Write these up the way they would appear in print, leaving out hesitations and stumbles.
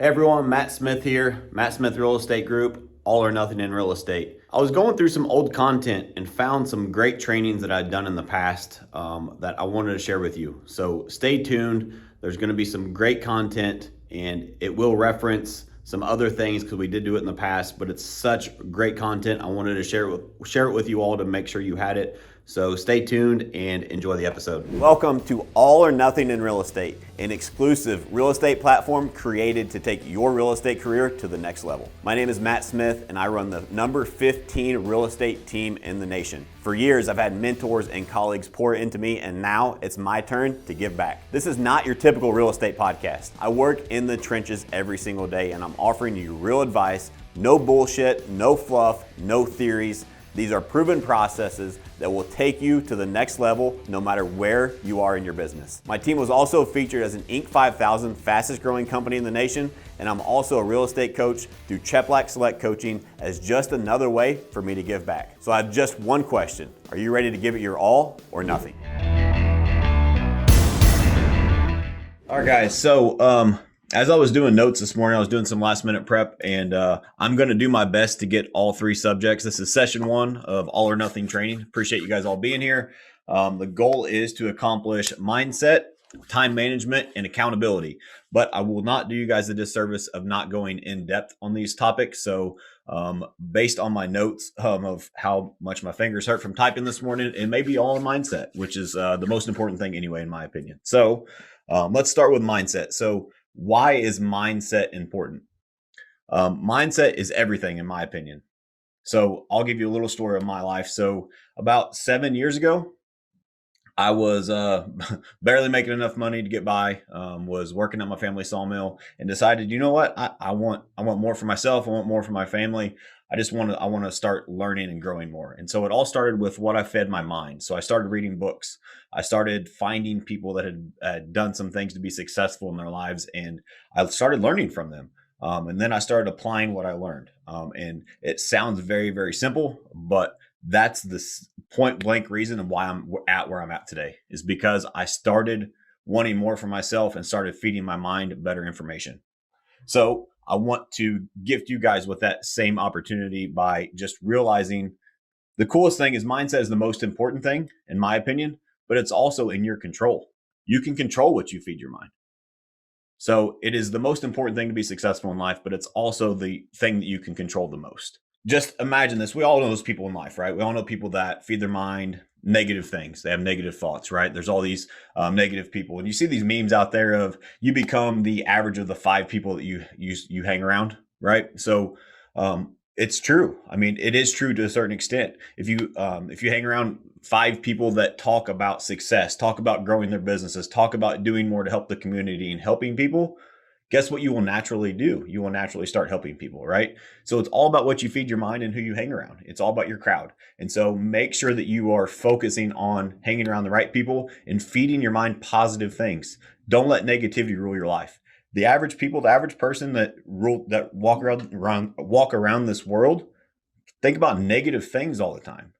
Hey everyone, Matt Smith here, Matt Smith Real Estate Group, all or nothing in real estate. I was going through some old content and found some great trainings that I'd done in the past that I wanted to share with you. So stay tuned. There's going to be some great content and it will reference some other things because we did do it in the past, but it's such great content. I wanted to share it with you all to make sure you had it. So stay tuned and enjoy the episode. Welcome to All or Nothing in Real Estate, an exclusive real estate platform created to take your real estate career to the next level. My name is Matt Smith and I run the number 15 real estate team in the nation. For years, I've had mentors and colleagues pour into me, and now it's my turn to give back. This is not your typical real estate podcast. I work in the trenches every single day and I'm offering you real advice, no bullshit, no fluff, no theories. These are proven processes that will take you to the next level no matter where you are in your business. My team was also featured as an Inc. 5000 fastest growing company in the nation, and I'm also a real estate coach through Cheplack Select Coaching as just another way for me to give back. So I have just one question. Are you ready to give it your all or nothing? All right, guys. So, as I was doing notes this morning, I was doing some last minute prep, and I'm going to do my best to get all three subjects. This is session 1 of All or Nothing training. Appreciate you guys all being here. The goal is to accomplish mindset, time management, and accountability. But I will not do you guys the disservice of not going in depth on these topics. So based on my notes of how much my fingers hurt from typing this morning, it may be all in mindset, which is the most important thing anyway, in my opinion. So let's start with mindset. So why is mindset important? Mindset is everything, in my opinion. So I'll give you a little story of my life. So about 7 years ago, I was barely making enough money to get by, was working at my family sawmill and decided, you know what, I want more for myself. I want more for my family. I want to start learning and growing more. And so it all started with what I fed my mind. So I started reading books. I started finding people that had done some things to be successful in their lives, and I started learning from them. And then I started applying what I learned. And it sounds very, very simple, but that's the point blank reason of why I'm at where I'm at today, is because I started wanting more for myself and started feeding my mind better information. So I want to gift you guys with that same opportunity by just realizing the coolest thing is mindset is the most important thing, in my opinion, but it's also in your control. You can control what you feed your mind. So it is the most important thing to be successful in life, but it's also the thing that you can control the most. Just imagine this. We all know those people in life, right? We all know people that feed their mind negative things. They have negative thoughts, right? There's all these negative people. And you see these memes out there of you become the average of the 5 people that you hang around, right? So it's true. I mean, it is true to a certain extent. If you hang around 5 people that talk about success, talk about growing their businesses, talk about doing more to help the community and helping people, guess what you will naturally do? You will naturally start helping people, right? So it's all about what you feed your mind and who you hang around. It's all about your crowd. And so make sure that you are focusing on hanging around the right people and feeding your mind positive things. Don't let negativity rule your life. The average person that walk around this world, think about negative things all the time.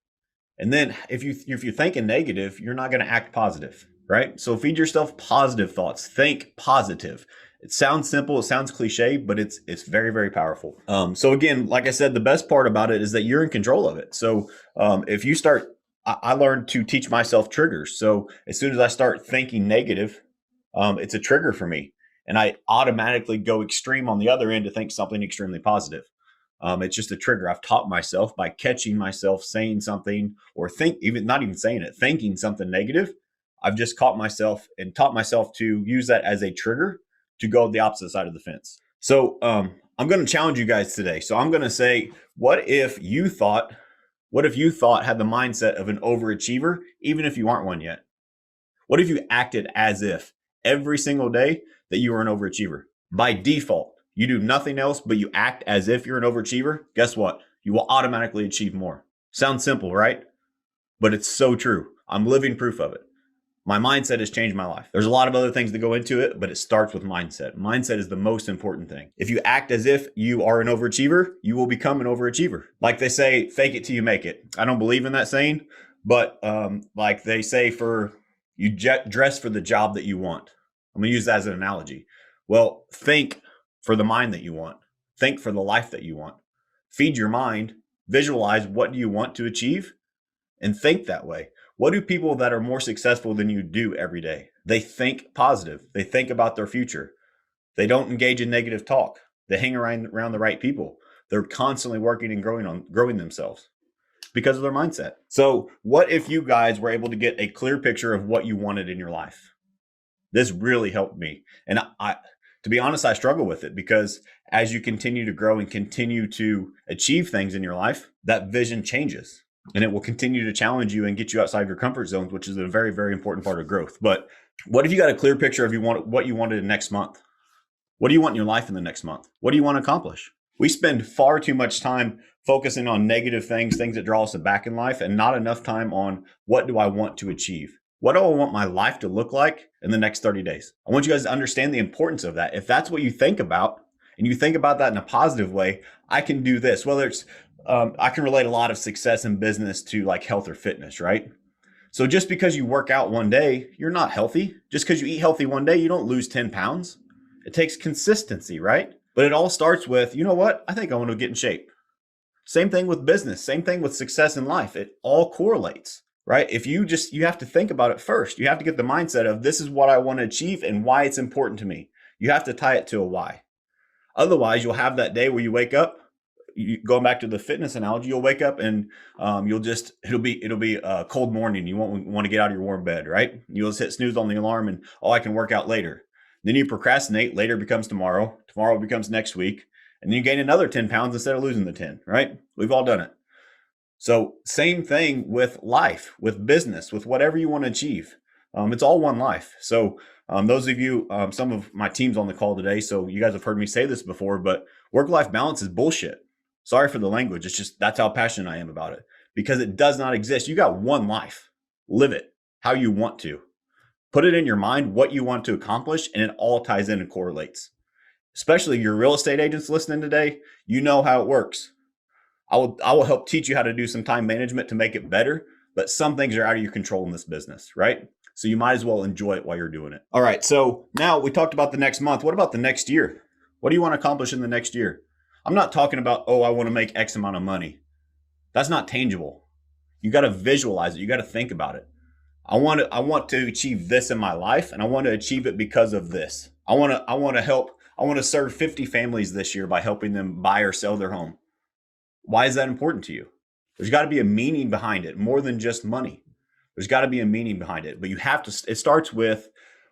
And then if you're thinking negative, you're not going to act positive, right? So feed yourself positive thoughts. Think positive. It sounds simple, it sounds cliche, but it's very, very powerful. So again, like I said, the best part about it is that you're in control of it. So if you start, I learned to teach myself triggers. So as soon as I start thinking negative, it's a trigger for me. And I automatically go extreme on the other end to think something extremely positive. It's just a trigger I've taught myself by catching myself saying something or not even saying it, thinking something negative. I've just caught myself and taught myself to use that as a trigger to go the opposite side of the fence. So I'm going to challenge you guys today. So I'm going to say, what if you thought had the mindset of an overachiever, even if you aren't one yet? What if you acted as if every single day that you were an overachiever? By default, you do nothing else, but you act as if you're an overachiever. Guess what? You will automatically achieve more. Sounds simple, right? But it's so true. I'm living proof of it. My mindset has changed my life. There's a lot of other things that go into it, but it starts with mindset. Mindset is the most important thing. If you act as if you are an overachiever, you will become an overachiever. Like they say, fake it till you make it. I don't believe in that saying, but like they say, dress for the job that you want. I'm going to use that as an analogy. Well, think for the mind that you want. Think for the life that you want. Feed your mind, visualize what do you want to achieve, and think that way. What do people that are more successful than you do every day? They think positive. They think about their future. They don't engage in negative talk. They hang around the right people. They're constantly working and growing themselves because of their mindset. So what if you guys were able to get a clear picture of what you wanted in your life? This really helped me. And to be honest, I struggle with it because as you continue to grow and continue to achieve things in your life, that vision changes and it will continue to challenge you and get you outside your comfort zones, which is a very, very important part of growth. But what if you got a clear picture of what you wanted next month? What do you want in your life in the next month? What do you want to accomplish? We spend far too much time focusing on negative things that draw us back in life, and not enough time on what do I want to achieve? What do I want my life to look like in the next 30 days? I want you guys to understand the importance of that. If that's what you think about, and you think about that in a positive way, I can do this. Whether it's, I can relate a lot of success in business to like health or fitness, right? So just because you work out one day, you're not healthy. Just because you eat healthy one day, you don't lose 10 pounds. It takes consistency, right? But it all starts with, you know what? I think I want to get in shape. Same thing with business, same thing with success in life. It all correlates, right? If you have to think about it first. You have to get the mindset of this is what I want to achieve and why it's important to me. You have to tie it to a why. Otherwise, you'll have that day where you wake up, going back to the fitness analogy, you'll wake up and it'll be a cold morning. You won't want to get out of your warm bed, right? You'll just hit snooze on the alarm and, oh, I can work out later. Then you procrastinate, later becomes tomorrow becomes next week, and then you gain another 10 pounds instead of losing the 10, right? We've all done it. So same thing with life, with business, with whatever you want to achieve. It's all one life. So those of you, some of my team's on the call today, so you guys have heard me say this before, but work-life balance is bullshit. Sorry for the language. It's just, that's how passionate I am about it, because it does not exist. You got one life. Live it how you want to. Put it in your mind what you want to accomplish, and it all ties in and correlates. Especially your real estate agents listening today, you know how it works. I will help teach you how to do some time management to make it better, but some things are out of your control in this business, right? So you might as well enjoy it while you're doing it. All right, so now we talked about the next month. What about the next year? What do you want to accomplish in the next year? I'm not talking about, oh, I want to make X amount of money. That's not tangible. You got to visualize it. You got to think about it. I want to achieve this in my life, and I want to achieve it because of this. I want to serve 50 families this year by helping them buy or sell their home. Why is that important to you? There's got to be a meaning behind it, more than just money. There's got to be a meaning behind it, but it starts with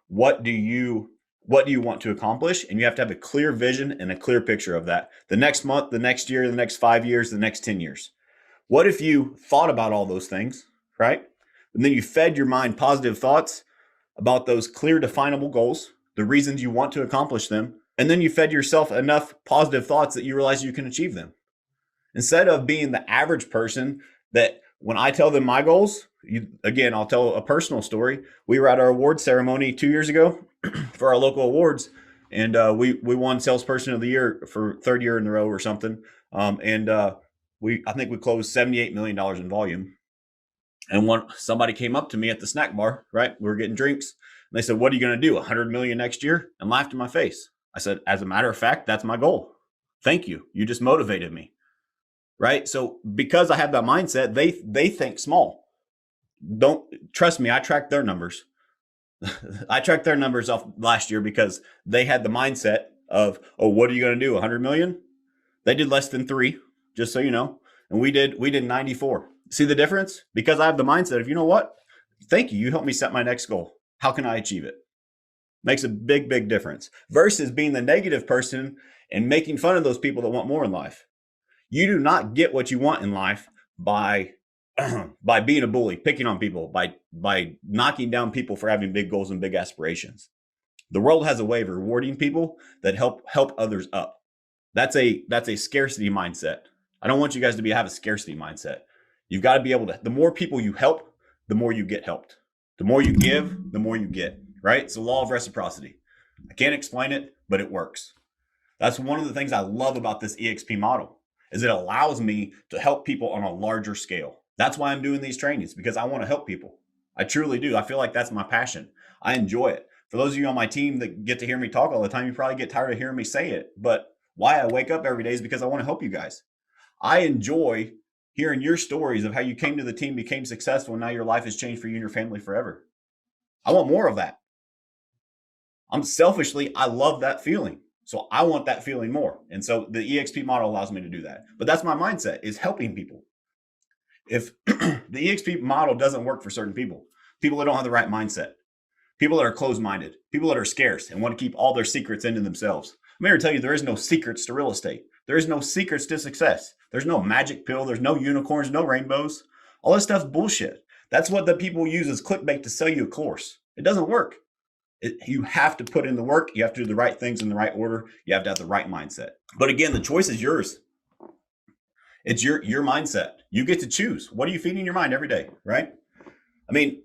what do you want to accomplish? And you have to have a clear vision and a clear picture of that. The next month, the next year, the next 5 years, the next 10 years. What if you thought about all those things, right? And then you fed your mind positive thoughts about those clear, definable goals, the reasons you want to accomplish them. And then you fed yourself enough positive thoughts that you realize you can achieve them. Instead of being the average person that when I tell them my goals, again, I'll tell a personal story. We were at our award ceremony 2 years ago for our local awards, and we won Salesperson of the Year for third year in a row or something. I think we closed $78 million in volume. And somebody came up to me at the snack bar, right? We were getting drinks. And they said, what are you going to do? 100 million next year? And laughed in my face. I said, as a matter of fact, that's my goal. Thank you. You just motivated me. Right? So because I have that mindset, they think small. Don't trust me. I tracked their numbers. I tracked their numbers off last year because they had the mindset of, oh, what are you going to do? 100 million? They did less than 3, just so you know. And we did 94. See the difference? Because I have the mindset of, you know what? Thank you. You helped me set my next goal. How can I achieve it? Makes a big, big difference versus being the negative person and making fun of those people that want more in life. You do not get what you want in life by being a bully, picking on people, by knocking down people for having big goals and big aspirations. The world has a way of rewarding people that help others up. That's a scarcity mindset. I don't want you guys to have a scarcity mindset. You've got to be able to, the more people you help, the more you get helped. The more you give, the more you get, right? It's the law of reciprocity. I can't explain it, but it works. That's one of the things I love about this EXP model is it allows me to help people on a larger scale. That's why I'm doing these trainings, because I want to help people. I truly do. I feel like that's my passion. I enjoy it. For those of you on my team that get to hear me talk all the time, you probably get tired of hearing me say it. But why I wake up every day is because I want to help you guys. I enjoy hearing your stories of how you came to the team, became successful, and now your life has changed for you and your family forever. I want more of that. I love that feeling. So I want that feeling more. And so the EXP model allows me to do that. But that's my mindset, is helping people. If the EXP model doesn't work for certain people that don't have the right mindset, people that are closed-minded, people that are scarce and want to keep all their secrets into themselves. I'm here to tell you there is no secrets to real estate. There is no secrets to success. There's no magic pill. There's no unicorns, no rainbows. All this stuff's bullshit. That's what the people use as clickbait to sell you a course. It doesn't work. You have to put in the work. You have to do the right things in the right order. You have to have the right mindset. But again, the choice is yours. It's your mindset. You get to choose. What are you feeding your mind every day, right? I mean,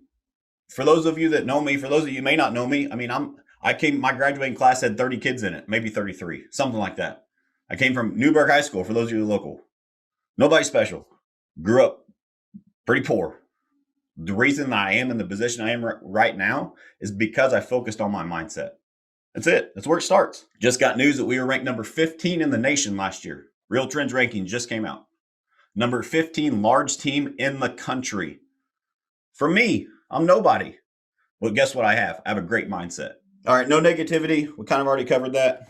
for those of you that know me, for those of you who may not know me, I mean, my graduating class had 30 kids in it, maybe 33, something like that. I came from Newburgh High School, for those of you local. Nobody special. Grew up pretty poor. The reason that I am in the position I am right now is because I focused on my mindset. That's it. That's where it starts. Just got news that we were ranked number 15 in the nation last year. Real Trends ranking just came out. Number 15 large team in the country. For me, I'm nobody. Well, guess what I have? I have a great mindset. All right, no negativity. We kind of already covered that.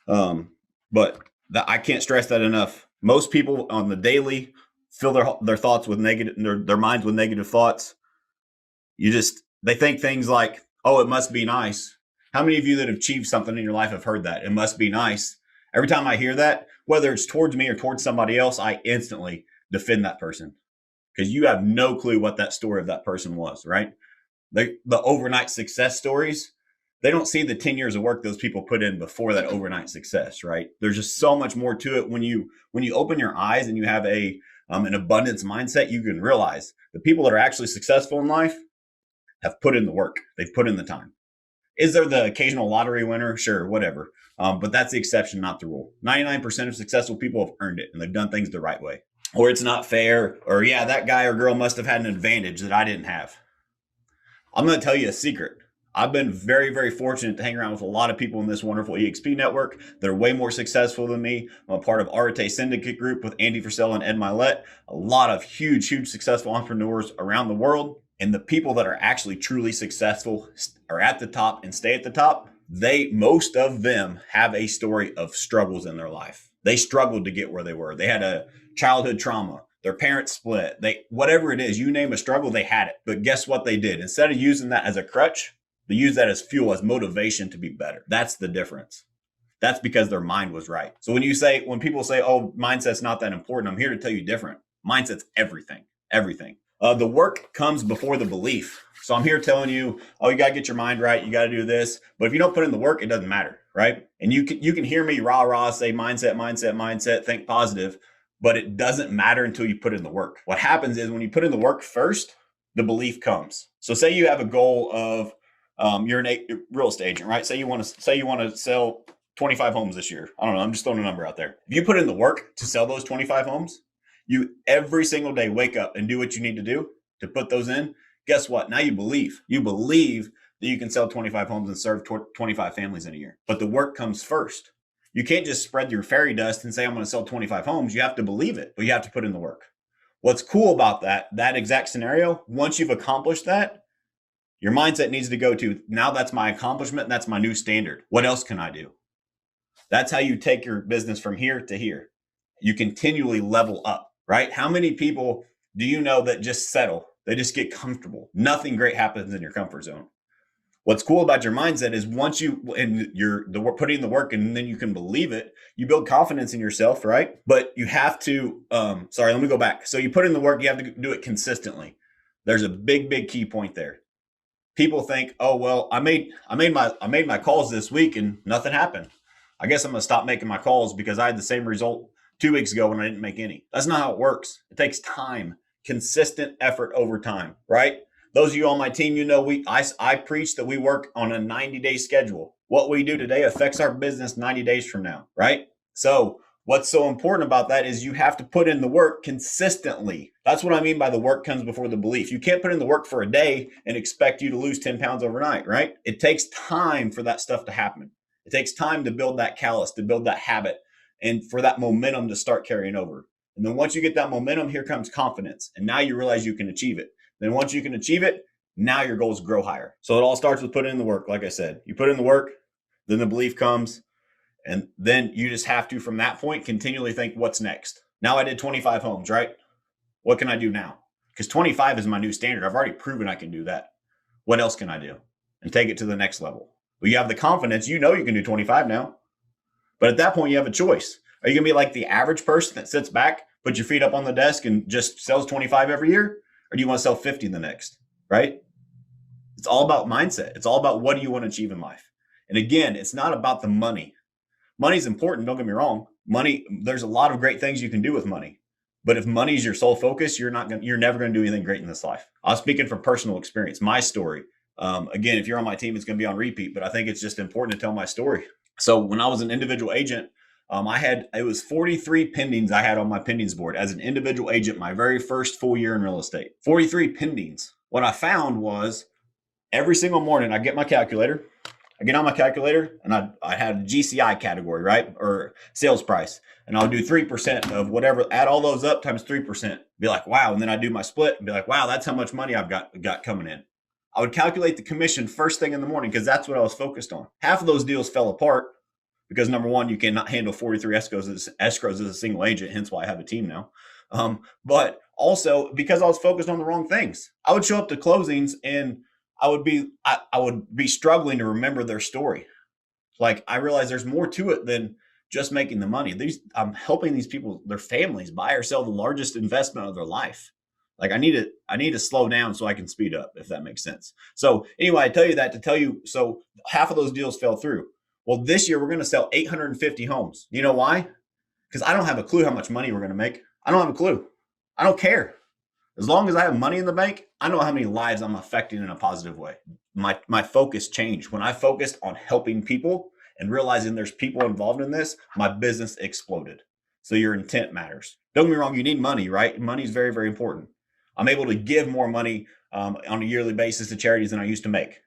But I can't stress that enough. Most people on the daily fill their thoughts with negative, their minds with negative thoughts. They think things like, oh, it must be nice. How many of you that have achieved something in your life have heard that? It must be nice. Every time I hear that, whether it's towards me or towards somebody else, I instantly defend that person, because you have no clue what that story of that person was, right? The overnight success stories, they don't see the 10 years of work those people put in before that overnight success, right? There's just so much more to it. When you open your eyes and you have an abundance mindset, you can realize the people that are actually successful in life have put in the work. They've put in the time. Is there the occasional lottery winner? Sure, whatever. But that's the exception, not the rule. 99% of successful people have earned it, and they've done things the right way. Or it's not fair, or yeah, that guy or girl must have had an advantage that I didn't have. I'm going to tell you a secret. I've been very, very fortunate to hang around with a lot of people in this wonderful EXP network that are way more successful than me. I'm a part of Arete Syndicate Group with Andy Frisell and Ed Milet. A lot of huge, huge successful entrepreneurs around the world. And the people that are actually truly successful are at the top and stay at the top. Most of them have a story of struggles in their life. They struggled to get where they were. They had a childhood trauma. Their parents split. Whatever it is, you name a struggle, they had it. But guess what they did? Instead of using that as a crutch, they used that as fuel, as motivation to be better. That's the difference. That's because their mind was right. So when people say, oh, mindset's not that important, I'm here to tell you different. Mindset's everything, everything. The work comes before the belief. So I'm here telling you, oh, you got to get your mind right. You got to do this. But if you don't put in the work, it doesn't matter, right? And you can hear me rah, say mindset, think positive, but it doesn't matter until you put in the work. What happens is when you put in the work first, the belief comes. So say you have a goal of, you're a real estate agent, right? Say you want to sell 25 homes this year. I don't know. I'm just throwing a number out there. If you put in the work to sell those 25 homes, you every single day wake up and do what you need to do to put those in. Guess what? Now you believe that you can sell 25 homes and serve 25 families in a year. But the work comes first. You can't just spread your fairy dust and say, I'm going to sell 25 homes. You have to believe it, but you have to put in the work. What's cool about that exact scenario, once you've accomplished that, your mindset needs to go to, now that's my accomplishment. And that's my new standard. What else can I do? That's how you take your business from here to here. You continually level up, right? How many people do you know that just settle? They just get comfortable. Nothing great happens in your comfort zone. What's cool about your mindset is once you're putting in the work and then you can believe it, you build confidence in yourself, right? But you have to, let me go back. So you put in the work, you have to do it consistently. There's a big, big key point there. People think, oh, well, I made my calls this week and nothing happened. I guess I'm going to stop making my calls because I had the same result 2 weeks ago when I didn't make any. That's not how it works. It takes time, consistent effort over time, right? Those of you on my team, I preach that we work on a 90-day schedule. What we do today affects our business 90 days from now, right? So What's so important about that is you have to put in the work consistently. That's what I mean by the work comes before the belief. You can't put in the work for a day and expect you to lose 10 pounds overnight, right? It takes time for that stuff to happen. It takes time to build that callus, to build that habit, and for that momentum to start carrying over. And then once you get that momentum, here comes confidence. And now you realize you can achieve it. Then once you can achieve it, now your goals grow higher. So it all starts with putting in the work. Like I said, you put in the work, then the belief comes. And then you just have to, from that point, continually think, what's next? Now I did 25 homes, right? What can I do now? Because 25 is my new standard. I've already proven I can do that. What else can I do? And take it to the next level. Well, you have the confidence. You know you can do 25 now. But at that point, you have a choice. Are you going to be like the average person that sits back, puts your feet up on the desk, and just sells 25 every year? Or do you want to sell 50 the next, right? It's all about mindset. It's all about what do you want to achieve in life. And again, it's not about the money. Money's important, don't get me wrong. Money, there's a lot of great things you can do with money. But if money's your sole focus, you're never going to do anything great in this life. I was speaking from personal experience, my story. Again, if you're on my team, it's going to be on repeat, but I think it's just important to tell my story. So when I was an individual agent, it was 43 pendings I had on my pendings board as an individual agent, my very first full year in real estate. 43 pendings. What I found was every single morning I get my calculator. I get on my calculator and I had a GCI category, right? Or sales price. And I'll do 3% of whatever, add all those up times 3%. Be like, wow. And then I do my split and be like, wow, that's how much money I've got coming in. I would calculate the commission first thing in the morning because that's what I was focused on. Half of those deals fell apart because number one, you cannot handle 43 escrows as a single agent. Hence why I have a team now. But also because I was focused on the wrong things. I would show up to closings and I would be struggling to remember their story. Like I realized there's more to it than just making the money. I'm helping these people, their families buy or sell the largest investment of their life. Like I need to slow down so I can speed up, if that makes sense. So anyway, I tell you that to tell you, so half of those deals fell through. Well, this year we're going to sell 850 homes. You know why? Because I don't have a clue how much money we're going to make. I don't have a clue. I don't care. As long as I have money in the bank, I know how many lives I'm affecting in a positive way. My focus changed. When I focused on helping people and realizing there's people involved in this, my business exploded. So your intent matters. Don't get me wrong, you need money, right? Money is very, very important. I'm able to give more money on a yearly basis to charities than I used to make.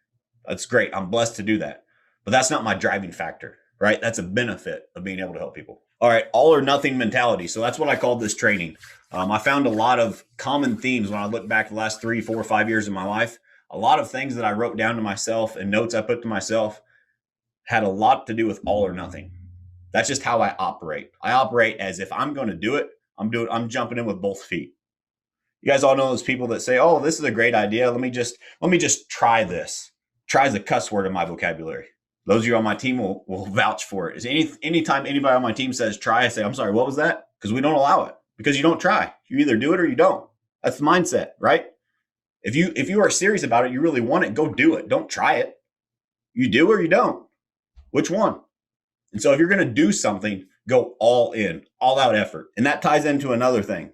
That's great. I'm blessed to do that. But that's not my driving factor, right? That's a benefit of being able to help people. All right, all or nothing mentality. So that's what I called this training. I found a lot of common themes when I look back the last 3, 4, 5 years of my life. A lot of things that I wrote down to myself and notes I put to myself had a lot to do with all or nothing. That's just how I operate. I operate as if I'm going to do it, I'm jumping in with both feet. You guys all know those people that say, "Oh, this is a great idea. Let me just try this." Try is a cuss word in my vocabulary. Those of you on my team will vouch for it. Is anytime anybody on my team says try, I say, "I'm sorry, what was that?" Because we don't allow it. Because you don't try. You either do it or you don't. That's the mindset, right? If you are serious about it, you really want it, go do it. Don't try it. You do or you don't. Which one? And so if you're going to do something, go all in, all out effort. And that ties into another thing.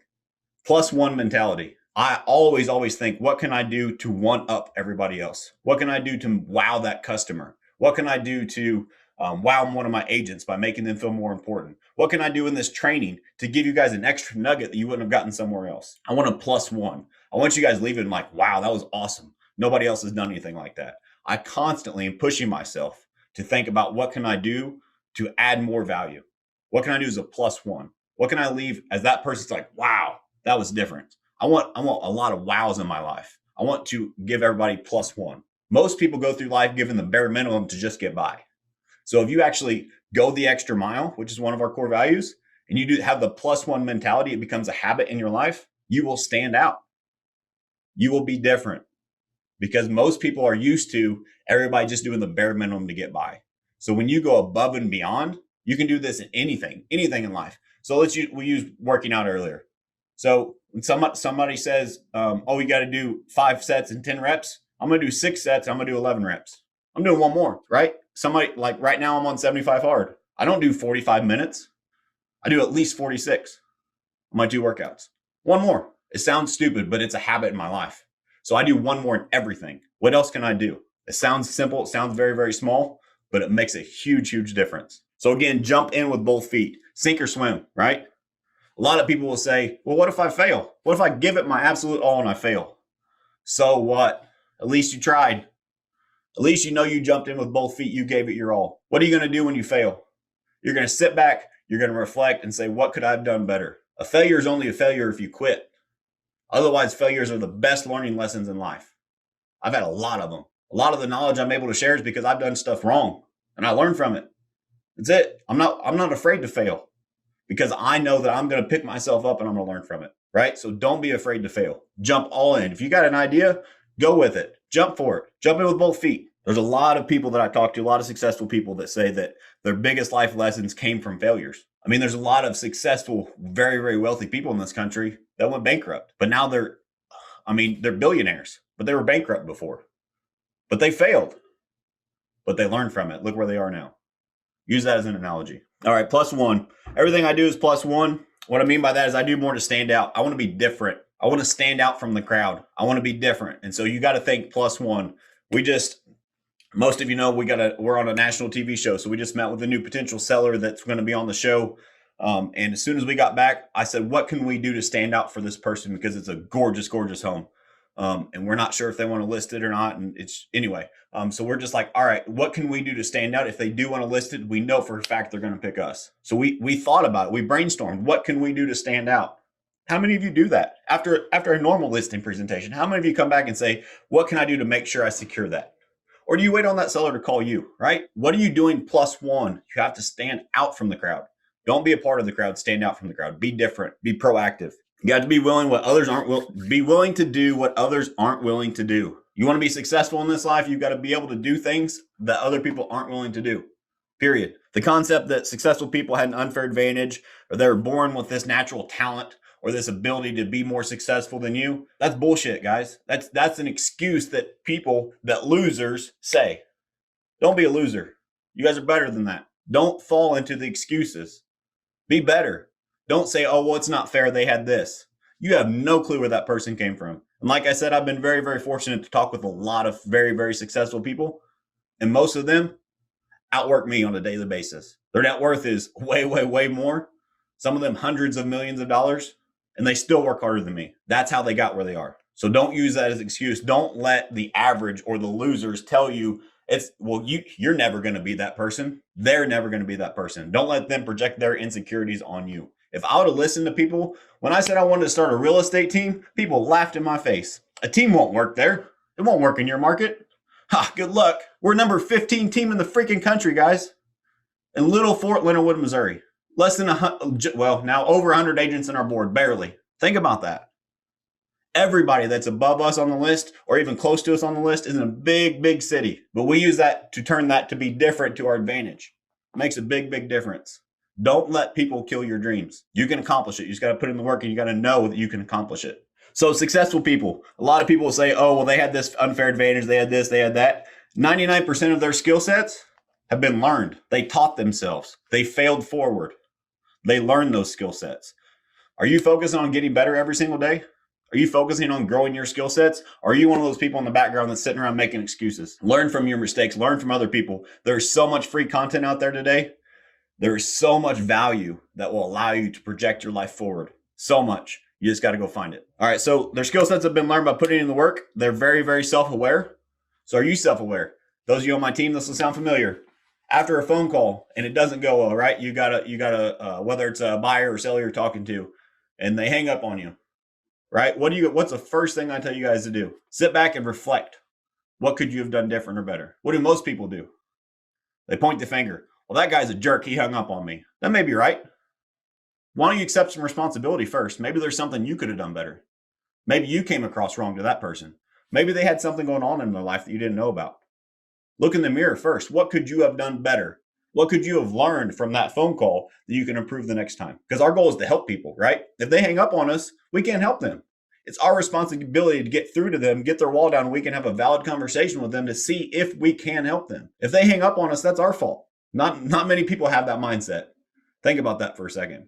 +1 mentality. I always think, what can I do to one up everybody else? What can I do to wow that customer? What can I do to wow one of my agents by making them feel more important? What can I do in this training to give you guys an extra nugget that you wouldn't have gotten somewhere else? I want a +1. I want you guys leaving like, wow, that was awesome. Nobody else has done anything like that. I constantly am pushing myself to think about what can I do to add more value? What can I do as a +1? What can I leave as that person's like, wow, that was different. I want a lot of wows in my life. I want to give everybody +1. Most people go through life giving the bare minimum to just get by. So if you actually go the extra mile, which is one of our core values, and you do have the +1 mentality, it becomes a habit in your life, you will stand out. You will be different because most people are used to everybody just doing the bare minimum to get by. So when you go above and beyond, you can do this in anything in life. So we use working out earlier. So when somebody says, oh, you got to do 5 sets and 10 reps, I'm going to do 6 sets. I'm going to do 11 reps. I'm doing one more, right? Somebody like right now I'm on 75 hard. I don't do 45 minutes. I do at least 46 on my 2 workouts. One more. It sounds stupid, but it's a habit in my life. So I do one more in everything. What else can I do? It sounds simple. It sounds very, very small, but it makes a huge, huge difference. So again, jump in with both feet. sink or swim, right? A lot of people will say, well, what if I fail? What if I give it my absolute all and I fail? So what? At least you tried. At least you know you jumped in with both feet. You gave it your all. What are you going to do when you fail? You're going to sit back. You're going to reflect and say, what could I have done better? A failure is only a failure if you quit. Otherwise, failures are the best learning lessons in life. I've had a lot of them. A lot of the knowledge I'm able to share is because I've done stuff wrong and I learned from it. That's it. I'm not afraid to fail because I know that I'm going to pick myself up and I'm going to learn from it, right? So don't be afraid to fail. Jump all in. If you got an idea, go with it. Jump for it. Jump in with both feet. There's a lot of people that I talk to, a lot of successful people that say that their biggest life lessons came from failures. I mean, there's a lot of successful, very, very wealthy people in this country that went bankrupt, but now they're billionaires, but they were bankrupt before, but they failed, but they learned from it. Look where they are now. Use that as an analogy. All right, +1. Everything I do is +1. What I mean by that is I do more to stand out. I want to be different. I want to stand out from the crowd. I want to be different. And so you got to think +1. Most of you know we're on a national TV show. So we just met with a new potential seller that's going to be on the show. And as soon as we got back, I said, what can we do to stand out for this person? Because it's a gorgeous, gorgeous home. And we're not sure if they want to list it or not. And so we're just like, all right, what can we do to stand out? If they do want to list it, we know for a fact they're going to pick us. So we thought about it. We brainstormed. What can we do to stand out? How many of you do that after a normal listing presentation? How many of you come back and say, what can I do to make sure I secure that? Or do you wait on that seller to call you, right? What are you doing +1? You have to stand out from the crowd. Don't be a part of the crowd. Stand out from the crowd. Be different. Be proactive. You got to be willing be willing to do what others aren't willing to do. You want to be successful in this life, you've got to be able to do things that other people aren't willing to do. Period. The concept that successful people had an unfair advantage or they were born with this natural talent or this ability to be more successful than you, that's bullshit, guys. That's an excuse that losers say. Don't be a loser. You guys are better than that. Don't fall into the excuses. Be better. Don't say, oh, well, it's not fair. They had this. You have no clue where that person came from. And like I said, I've been very, very fortunate to talk with a lot of very, very successful people. And most of them outwork me on a daily basis. Their net worth is way, way, way more. Some of them hundreds of millions of dollars. And they still work harder than me. That's how they got where they are. So don't use that as an excuse. Don't let the average or the losers tell you you're never going to be that person. They're never going to be that person. Don't let them project their insecurities on you. If I would have listened to people, when I said I wanted to start a real estate team, people laughed in my face. A team won't work there. It won't work in your market. Ha, good luck. We're number 15 team in the freaking country, guys. In little Fort Leonard Wood, Missouri. Less than now over 100 agents in our board, barely. Think about that. Everybody that's above us on the list or even close to us on the list is in a big, big city. But we use that to turn that to be different to our advantage. It makes a big, big difference. Don't let people kill your dreams. You can accomplish it. You just got to put in the work and you got to know that you can accomplish it. So successful people, a lot of people will say, oh, well, they had this unfair advantage. They had this, they had that. 99% of their skill sets have been learned. They taught themselves. They failed forward. They learned those skill sets. Are you focusing on getting better every single day? Are you focusing on growing your skill sets? Or are you one of those people in the background that's sitting around making excuses? Learn from your mistakes. Learn from other people. There's so much free content out there today. There is so much value that will allow you to project your life forward. So much. You just got to go find it. All right. So their skill sets have been learned by putting in the work. They're very, very self-aware. So are you self-aware? Those of you on my team, this will sound familiar. After a phone call and it doesn't go well, right? You gotta whether it's a buyer or seller you're talking to, and they hang up on you, right? What's the first thing I tell you guys to do? Sit back and reflect. What could you have done different or better? What do most people do? They point the finger. Well, that guy's a jerk. He hung up on me. That may be right. Why don't you accept some responsibility first? Maybe there's something you could have done better. Maybe you came across wrong to that person. Maybe they had something going on in their life that you didn't know about. Look in the mirror first. What could you have done better? What could you have learned from that phone call that you can improve the next time? Because our goal is to help people, right? If they hang up on us, we can't help them. It's our responsibility to get through to them, get their wall down, and we can have a valid conversation with them to see if we can help them. If they hang up on us, that's our fault. Not many people have that mindset. Think about that for a second.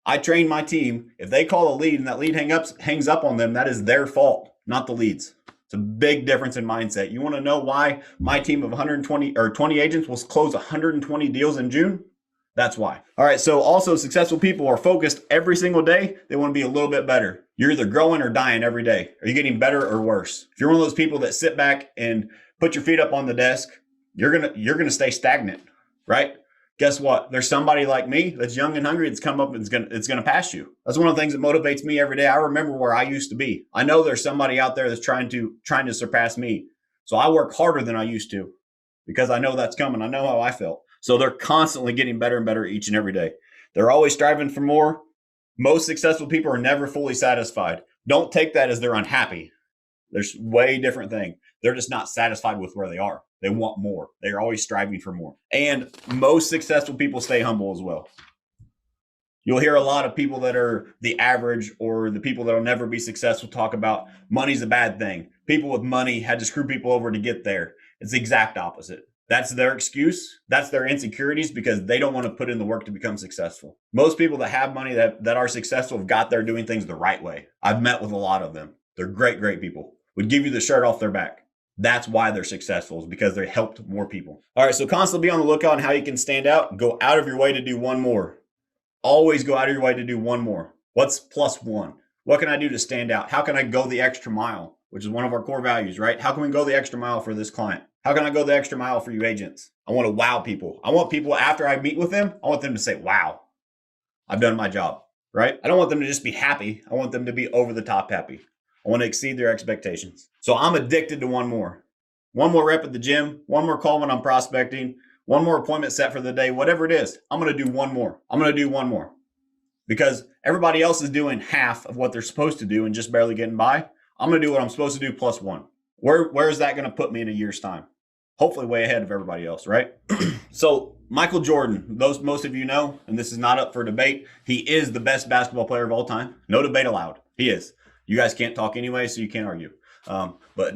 I train my team. If they call a lead and that lead hangs up on them, that is their fault, not the lead's. It's a big difference in mindset. You want to know why my team of 120 or 20 agents will close 120 deals in June? That's why. All right. So also successful people are focused every single day. They want to be a little bit better. You're either growing or dying every day. Are you getting better or worse? If you're one of those people that sit back and put your feet up on the desk, you're going to stay stagnant, right? Guess what? There's somebody like me that's young and hungry that's come up and it's going to pass you. That's one of the things that motivates me every day. I remember where I used to be. I know there's somebody out there that's trying to surpass me. So I work harder than I used to because I know that's coming. I know how I felt. So they're constantly getting better and better each and every day. They're always striving for more. Most successful people are never fully satisfied. Don't take that as they're unhappy. There's way different thing. They're just not satisfied with where they are. They want more. They're always striving for more. And most successful people stay humble as well. You'll hear a lot of people that are the average or the people that will never be successful talk about money's a bad thing. People with money had to screw people over to get there. It's the exact opposite. That's their excuse. That's their insecurities because they don't want to put in the work to become successful. Most people that have money that are successful have got there doing things the right way. I've met with a lot of them. They're great, great people. Would give you the shirt off their back. That's why they're successful, is because they helped more people. All right, so constantly be on the lookout on how you can stand out. Go out of your way to do one more. Always go out of your way to do one more. What's plus one? What can I do to stand out? How can I go the extra mile, which is one of our core values, right? How can we go the extra mile for this client? How can I go the extra mile for you agents? I want to wow people. I want people after I meet with them, I want them to say, wow, I've done my job, right? I don't want them to just be happy. I want them to be over the top happy. I want to exceed their expectations. So I'm addicted to one more. One more rep at the gym, one more call when I'm prospecting, one more appointment set for the day, whatever it is. I'm going to do one more. I'm going to do one more because everybody else is doing half of what they're supposed to do and just barely getting by. I'm going to do what I'm supposed to do plus one. Where is that going to put me in a year's time? Hopefully way ahead of everybody else, right? So Michael Jordan, most of you know, and this is not up for debate, he is the best basketball player of all time. No debate allowed. He is. You guys can't talk anyway, so you can't argue. But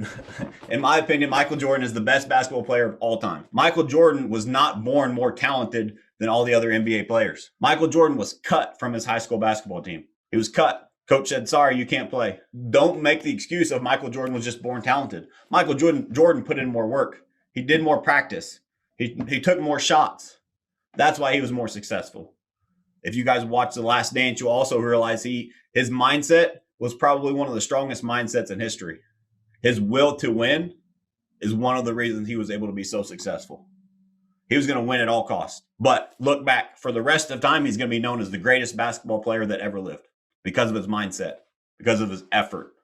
in my opinion, Michael Jordan is the best basketball player of all time. Michael Jordan was not born more talented than all the other NBA players. Michael Jordan was cut from his high school basketball team. He was cut. Coach said, sorry, you can't play. Don't make the excuse of Michael Jordan was just born talented. Michael Jordan put in more work. He did more practice. He took more shots. That's why he was more successful. If you guys watch The Last Dance, you'll also realize his mindset was probably one of the strongest mindsets in history. His will to win is one of the reasons he was able to be so successful. He was going to win at all costs. But look back, for the rest of time, he's going to be known as the greatest basketball player that ever lived because of his mindset, because of his effort.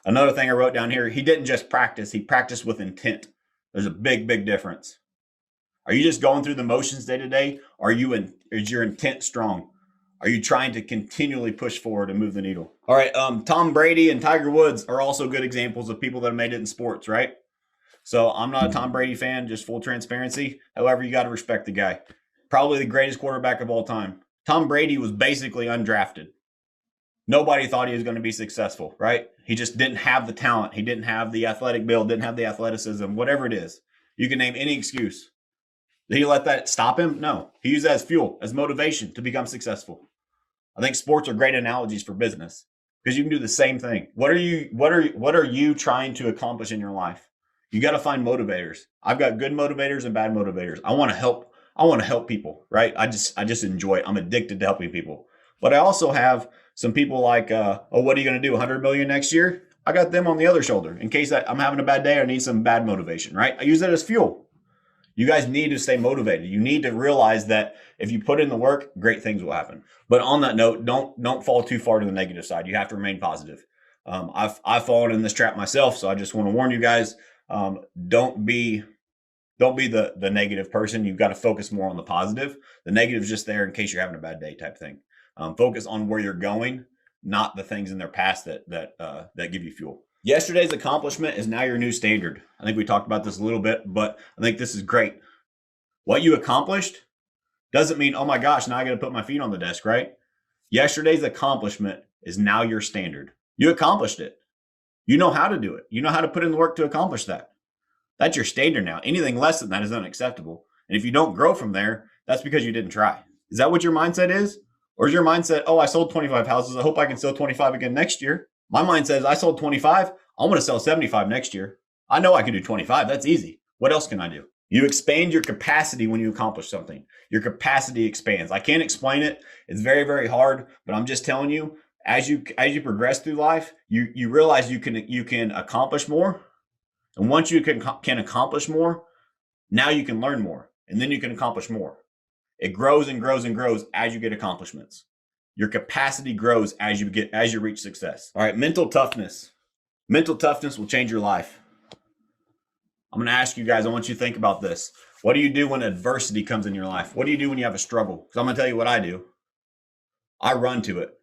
Another thing I wrote down here, he didn't just practice, he practiced with intent. There's a big, big difference. Are you just going through the motions day to day? Is your intent strong? Are you trying to continually push forward and move the needle? All right, Tom Brady and Tiger Woods are also good examples of people that have made it in sports, right? So I'm not a Tom Brady fan, just full transparency. However, you got to respect the guy. Probably the greatest quarterback of all time. Tom Brady was basically undrafted. Nobody thought he was going to be successful, right? He just didn't have the talent. He didn't have the athletic build, didn't have the athleticism, whatever it is. You can name any excuse. Did he let that stop him? No. He used that as fuel, as motivation to become successful. I think sports are great analogies for business because you can do the same thing. What are you trying to accomplish in your life? You got to find motivators. I've got good motivators and bad motivators. I want to help people, right? I just enjoy it. I'm addicted to helping people. But I also have some people like, what are you going to do? 100 million next year? I got them on the other shoulder in case I'm having a bad day. I need some bad motivation, right? I use that as fuel. You guys need to stay motivated. You need to realize that if you put in the work, great things will happen. But on that note, don't fall too far to the negative side. You have to remain positive. I've fallen in this trap myself, so I just want to warn you guys. Don't be the negative person. You've got to focus more on the positive. The negative is just there in case you're having a bad day type thing. Focus on where you're going, not the things in their past that give you fuel. Yesterday's accomplishment is now your new standard. I think we talked about this a little bit, but I think this is great. What you accomplished doesn't mean, oh my gosh, now I got to put my feet on the desk, right? Yesterday's accomplishment is now your standard. You accomplished it. You know how to do it. You know how to put in the work to accomplish that. That's your standard now. Anything less than that is unacceptable. And if you don't grow from there, that's because you didn't try. Is that what your mindset is? Or is your mindset, oh, I sold 25 houses. I hope I can sell 25 again next year. My mind says I sold 25. I'm going to sell 75 next year. I know I can do 25. That's easy. What else can I do? You expand your capacity when you accomplish something. Your capacity expands. I can't explain it. It's very, very hard, but I'm just telling you, as you progress through life, you realize you can accomplish more. And once you can accomplish more, now you can learn more, and then you can accomplish more. It grows and grows and grows as you get accomplishments. Your capacity grows as you reach success. All right, mental toughness. Mental toughness will change your life. I'm going to ask you guys, I want you to think about this. What do you do when adversity comes in your life? What do you do when you have a struggle? Because I'm going to tell you what I do. I run to it.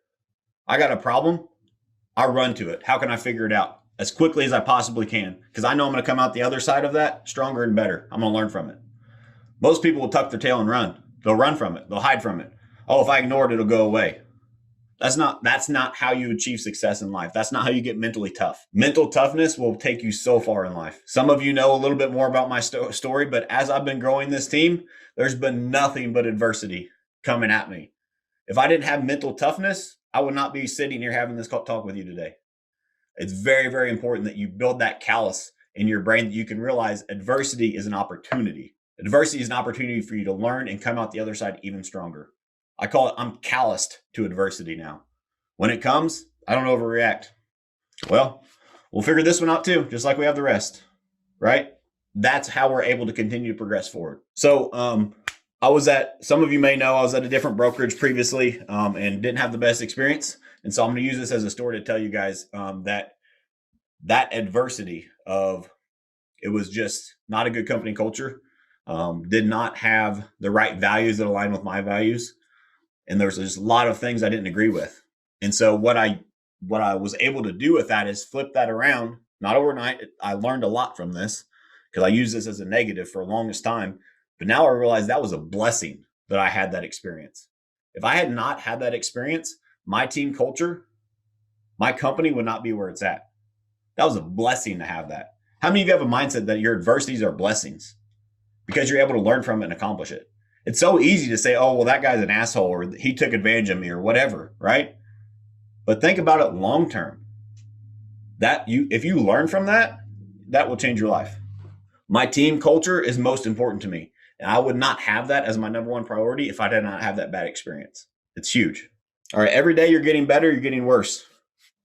I got a problem. I run to it. How can I figure it out? As quickly as I possibly can. Because I know I'm going to come out the other side of that stronger and better. I'm going to learn from it. Most people will tuck their tail and run. They'll run from it. They'll hide from it. Oh, if I ignore it, it'll go away. That's not how you achieve success in life. That's not how you get mentally tough. Mental toughness will take you so far in life. Some of you know a little bit more about my story, but as I've been growing this team, there's been nothing but adversity coming at me. If I didn't have mental toughness, I would not be sitting here having this talk with you today. It's very, very important that you build that callus in your brain that you can realize adversity is an opportunity. Adversity is an opportunity for you to learn and come out the other side even stronger. I call it, I'm calloused to adversity now. When it comes, I don't overreact. Well, we'll figure this one out too, just like we have the rest, right? That's how we're able to continue to progress forward. So some of you may know I was at a different brokerage previously and didn't have the best experience. And so I'm going to use this as a story to tell you guys that adversity of it was just not a good company culture, did not have the right values that align with my values. And there's just a lot of things I didn't agree with. And so what I was able to do with that is flip that around, not overnight. I learned a lot from this because I used this as a negative for the longest time. But now I realize that was a blessing that I had that experience. If I had not had that experience, my team culture, my company would not be where it's at. That was a blessing to have that. How many of you have a mindset that your adversities are blessings because you're able to learn from it and accomplish it? It's so easy to say, oh, well, that guy's an asshole or he took advantage of me or whatever, right? But think about it long term. If you learn from that, that will change your life. My team culture is most important to me. And I would not have that as my number one priority if I did not have that bad experience. It's huge. All right, every day you're getting better, you're getting worse.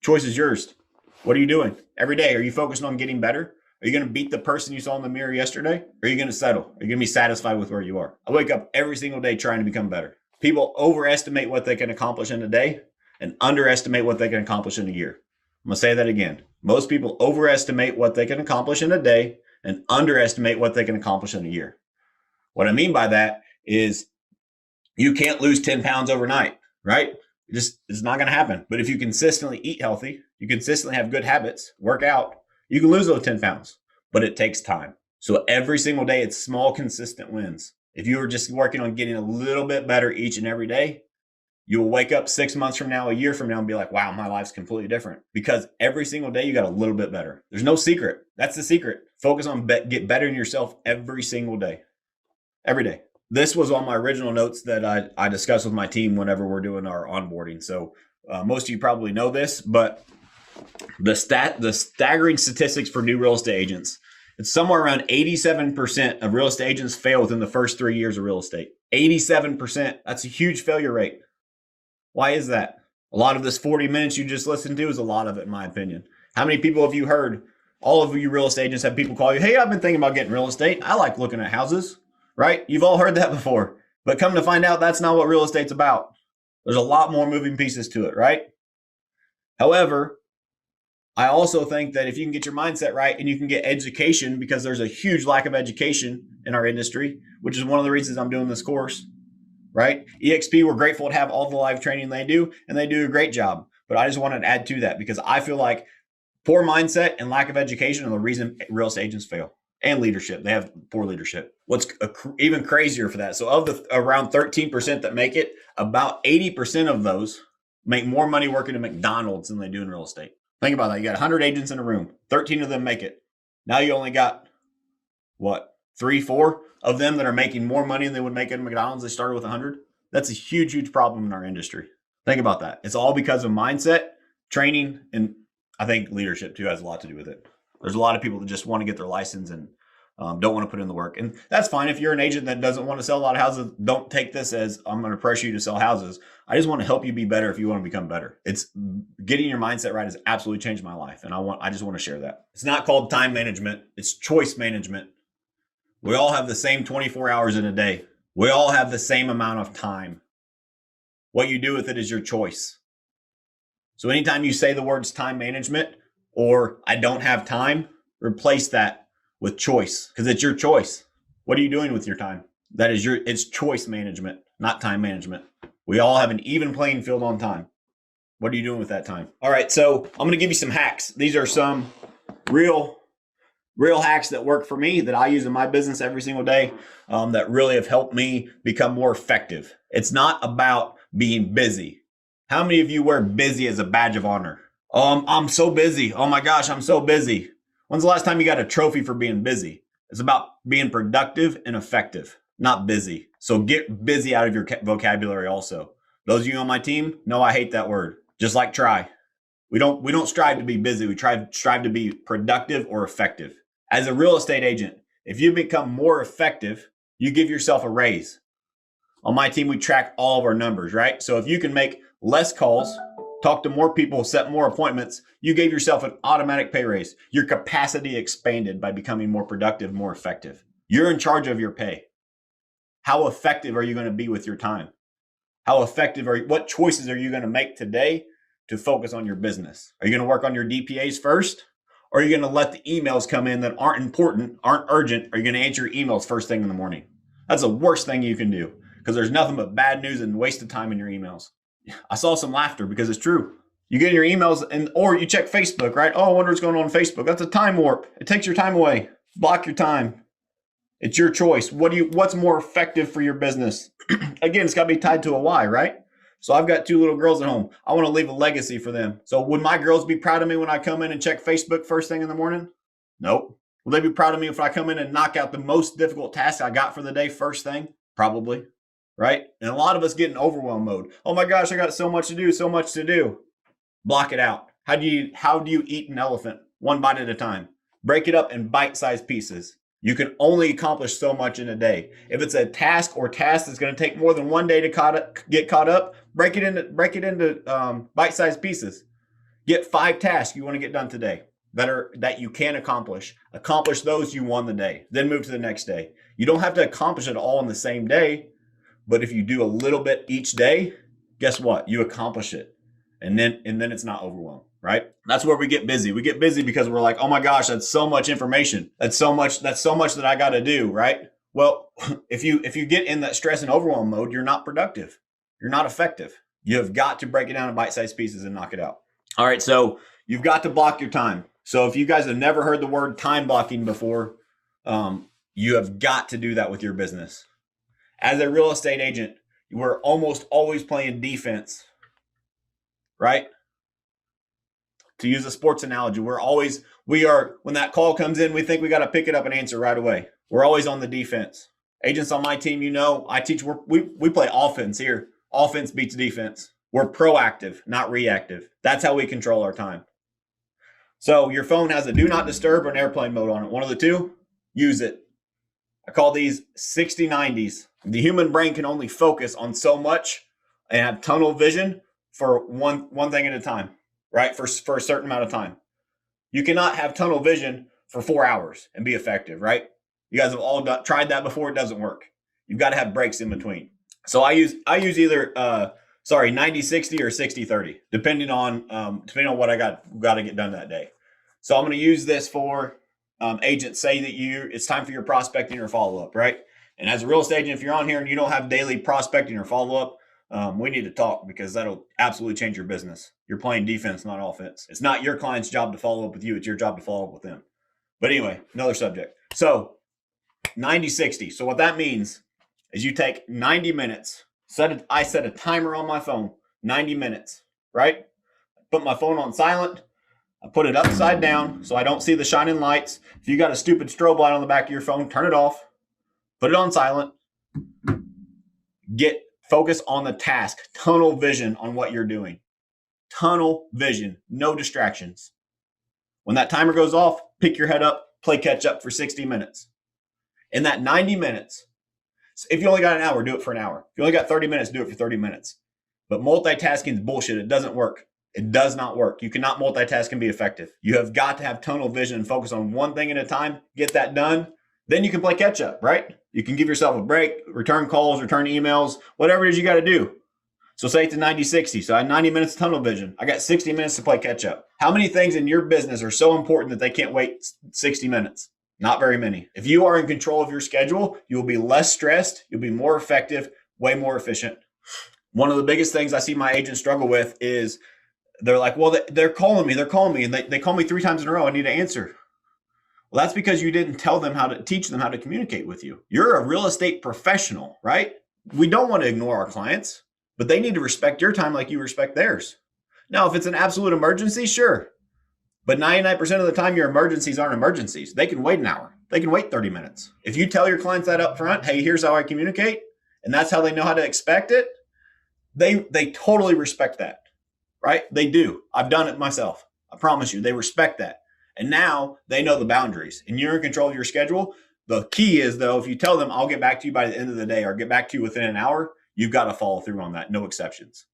Choice is yours. What are you doing? Every day, are you focused on getting better? Are you going to beat the person you saw in the mirror yesterday? Or are you going to settle? Are you going to be satisfied with where you are? I wake up every single day trying to become better. People overestimate what they can accomplish in a day and underestimate what they can accomplish in a year. I'm going to say that again. Most people overestimate what they can accomplish in a day and underestimate what they can accomplish in a year. What I mean by that is you can't lose 10 pounds overnight, right? It's not going to happen. But if you consistently eat healthy, you consistently have good habits, work out, you can lose those 10 pounds, but it takes time. So every single day, it's small, consistent wins. If you were just working on getting a little bit better each and every day, you will wake up 6 months from now, a year from now, and be like, wow, my life's completely different. Because every single day, you got a little bit better. There's no secret. That's the secret. Focus on get better in yourself every single day. Every day. This was on my original notes that I discussed with my team whenever we're doing our onboarding. So most of you probably know this, but the staggering statistics for new real estate agents, it's somewhere around 87% of real estate agents fail within the first 3 years of real estate. 87%. That's a huge failure rate. Why is that? A lot of this 40 minutes you just listened to is a lot of it, in my opinion. How many people have you heard? All of you real estate agents have people call you, hey, I've been thinking about getting real estate. I like looking at houses, right? You've all heard that before. But come to find out, that's not what real estate's about. There's a lot more moving pieces to it, right? However, I also think that if you can get your mindset right and you can get education, because there's a huge lack of education in our industry, which is one of the reasons I'm doing this course, right? EXP, we're grateful to have all the live training they do, and they do a great job. But I just wanted to add to that because I feel like poor mindset and lack of education are the reason real estate agents fail. And leadership. They have poor leadership. What's even crazier for that? So of the around 13% that make it, about 80% of those make more money working at McDonald's than they do in real estate. Think about that. You got 100 agents in a room. 13 of them make it. Now you only got, 3, 4 of them that are making more money than they would make at McDonald's. They started with 100. That's a huge, huge problem in our industry. Think about that. It's all because of mindset, training, and I think leadership too has a lot to do with it. There's a lot of people that just want to get their license and don't want to put in the work. And that's fine. If you're an agent that doesn't want to sell a lot of houses, don't take this as I'm going to pressure you to sell houses. I just want to help you be better if you want to become better. It's getting your mindset right has absolutely changed my life. And I just want to share that. It's not called time management. It's choice management. We all have the same 24 hours in a day. We all have the same amount of time. What you do with it is your choice. So anytime you say the words time management or I don't have time, replace that with choice, because it's your choice. What are you doing with your time? It's choice management, not time management. We all have an even playing field on time. What are you doing with that time? All right, so I'm going to give you some hacks. These are some real hacks that work for me that I use in my business every single day that really have helped me become more effective. It's not about being busy. How many of you wear busy as a badge of honor? I'm so busy. Oh my gosh, I'm so busy. When's the last time you got a trophy for being busy? It's about being productive and effective, not busy. So get busy out of your vocabulary also. Those of you on my team know I hate that word. Just like try. We don't strive to be busy. We strive to be productive or effective. As a real estate agent, if you become more effective, you give yourself a raise. On my team, we track all of our numbers, right? So if you can make less calls, talk to more people, set more appointments, you gave yourself an automatic pay raise. Your capacity expanded by becoming more productive, more effective. You're in charge of your pay. How effective are you going to be with your time? What choices are you going to make today to focus on your business? Are you going to work on your DPAs first? Or are you going to let the emails come in that aren't important, aren't urgent? Are you going to answer your emails first thing in the morning? That's the worst thing you can do because there's nothing but bad news and waste of time in your emails. I saw some laughter because it's true. You get in your emails or you check Facebook, right? Oh, I wonder what's going on Facebook. That's a time warp. It takes your time away. Block your time. It's your choice. What's more effective for your business? Again, it's got to be tied to a why, right? So I've got 2 little girls at home. I want to leave a legacy for them. So would my girls be proud of me when I come in and check Facebook first thing in the morning? Nope. Will they be proud of me if I come in and knock out the most difficult task I got for the day first thing? Probably, right? And a lot of us get in overwhelm mode. Oh my gosh, I got so much to do. Block it out. How do you eat an elephant? One bite at a time. Break it up in bite-sized pieces. You can only accomplish so much in a day. If it's a task that's going to take more than one day to get caught up, break it into bite-sized pieces. Get 5 tasks you want to get done today that you can accomplish. Accomplish those, you won the day. Then move to the next day. You don't have to accomplish it all in the same day, but if you do a little bit each day, guess what? You accomplish it. And then it's not overwhelmed, right? That's where we get busy. We get busy because we're like, oh my gosh, that's so much information. That's so much that I got to do, right? Well, if you get in that stress and overwhelm mode, you're not productive. You're not effective. You have got to break it down in bite-sized pieces and knock it out. All right, so you've got to block your time. So if you guys have never heard the word time blocking before, you have got to do that with your business. As a real estate agent, we're almost always playing defense. Right? To use a sports analogy, when that call comes in, we think we got to pick it up and answer right away. We're always on the defense. Agents on my team, I teach, we play offense here. Offense beats defense. We're proactive, not reactive. That's how we control our time. So your phone has a do not disturb or an airplane mode on it. One of the two, use it. I call these 60-90s. The human brain can only focus on so much and have tunnel vision for one thing at a time, right? For a certain amount of time. You cannot have tunnel vision for 4 hours and be effective, right? You guys have all tried that before. It doesn't work. You've got to have breaks in between. So I use either 90-60 or 60-30, depending on what I got to get done that day. So I'm going to use this for agents say that it's time for your prospecting or follow-up, right? And as a real estate agent, if you're on here and you don't have daily prospecting or follow-up, we need to talk because that'll absolutely change your business. You're playing defense, not offense. It's not your client's job to follow up with you. It's your job to follow up with them. But anyway, another subject. So 90-60. So what that means is you take 90 minutes. I set a timer on my phone, 90 minutes, right? Put my phone on silent. I put it upside down so I don't see the shining lights. If you got a stupid strobe light on the back of your phone, turn it off. Put it on silent. Focus on the task. Tunnel vision on what you're doing. Tunnel vision. No distractions. When that timer goes off, pick your head up, play catch up for 60 minutes. In that 90 minutes, if you only got an hour, do it for an hour. If you only got 30 minutes, do it for 30 minutes. But multitasking is bullshit. It doesn't work. It does not work. You cannot multitask and be effective. You have got to have tunnel vision and focus on one thing at a time, get that done. Then you can play catch up, right? You can give yourself a break, return calls, return emails, whatever it is you got to do. So say it's a 90-60. So I had 90 minutes of tunnel vision. I got 60 minutes to play catch up. How many things in your business are so important that they can't wait 60 minutes? Not very many. If you are in control of your schedule, you will be less stressed. You'll be more effective, way more efficient. One of the biggest things I see my agents struggle with is they're like, well, they're calling me, and they call me 3 times in a row. I need to answer. Well, that's because you didn't teach them how to communicate with you. You're a real estate professional, right? We don't want to ignore our clients, but they need to respect your time like you respect theirs. Now, if it's an absolute emergency, sure. But 99% of the time, your emergencies aren't emergencies. They can wait an hour. They can wait 30 minutes. If you tell your clients that up front, hey, here's how I communicate, and that's how they know how to expect it, they totally respect that, right? They do. I've done it myself. I promise you, they respect that. And now they know the boundaries, and you're in control of your schedule. The key is, though, if you tell them, I'll get back to you by the end of the day or get back to you within an hour, you've got to follow through on that. No exceptions.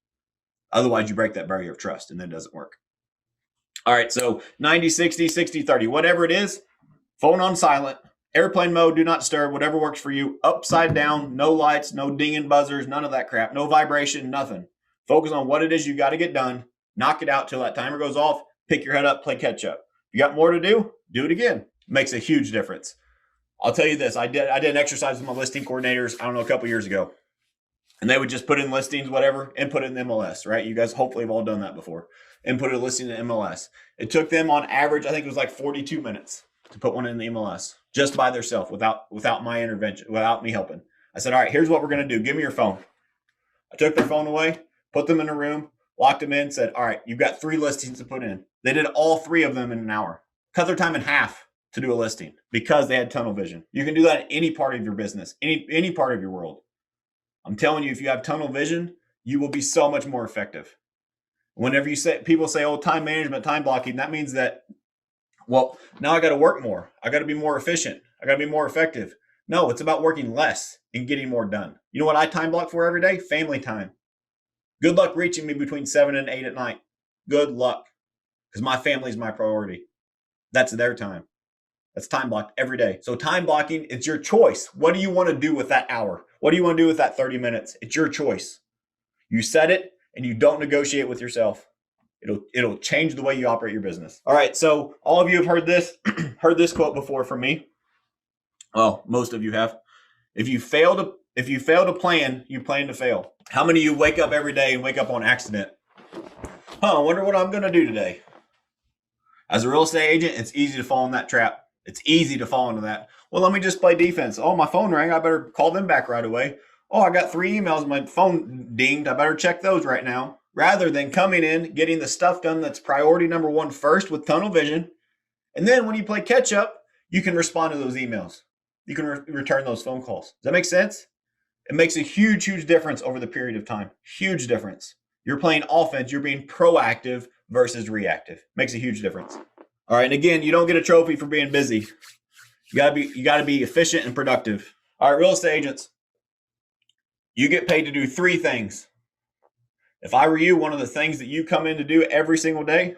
Otherwise, you break that barrier of trust, and then it doesn't work. All right, so 90-60, 60-30, whatever it is, phone on silent, airplane mode, do not disturb, whatever works for you, upside down, no lights, no dinging buzzers, none of that crap, no vibration, nothing. Focus on what it is you got to get done, knock it out till that timer goes off, pick your head up, play catch up. If you got more to do it again. It makes a huge difference. I'll tell you this, I did an exercise with my listing coordinators, I don't know, a couple years ago. And they would just put in listings, whatever, and put it in the MLS, right? You guys hopefully have all done that before. And put a listing in MLS. It took them on average, I think it was like 42 minutes to put one in the MLS just by themselves without my intervention, without me helping. I said, all right, here's what we're going to do. Give me your phone. I took their phone away, put them in a room, locked them in, said, all right, you've got 3 listings to put in. They did all 3 of them in an hour. Cut their time in half to do a listing because they had tunnel vision. You can do that in any part of your business, any part of your world. I'm telling you, if you have tunnel vision, you will be so much more effective. Whenever people say, oh, time management, time blocking, that means that, well, now I got to work more. I got to be more efficient. I got to be more effective. No, it's about working less and getting more done. You know what I time block for every day? Family time. Good luck reaching me between 7 and 8 at night. Good luck. Because my family is my priority. That's their time. That's time blocked every day. So time blocking, it's your choice. What do you want to do with that hour? What do you want to do with that 30 minutes? It's your choice. You set it and you don't negotiate with yourself. It'll change the way you operate your business. All right, so all of you have heard this quote before from me. Well, most of you have. If you fail to plan, you plan to fail. How many of you wake up every day and wake up on accident? I wonder what I'm going to do today. As a real estate agent, it's easy to fall in that trap. It's easy to fall into that. Well, let me just play defense. Oh, my phone rang. I better call them back right away. Oh, I got 3 emails. My phone dinged. I better check those right now. Rather than coming in, getting the stuff done that's priority number 1 first with tunnel vision. And then when you play catch up, you can respond to those emails. You can return those phone calls. Does that make sense? It makes a huge, huge difference over the period of time. Huge difference. You're playing offense. You're being proactive versus reactive. Makes a huge difference. All right. And again, you don't get a trophy for being busy. You gotta be efficient and productive. All right, real estate agents, you get paid to do 3 things. If I were you, one of the things that you come in to do every single day,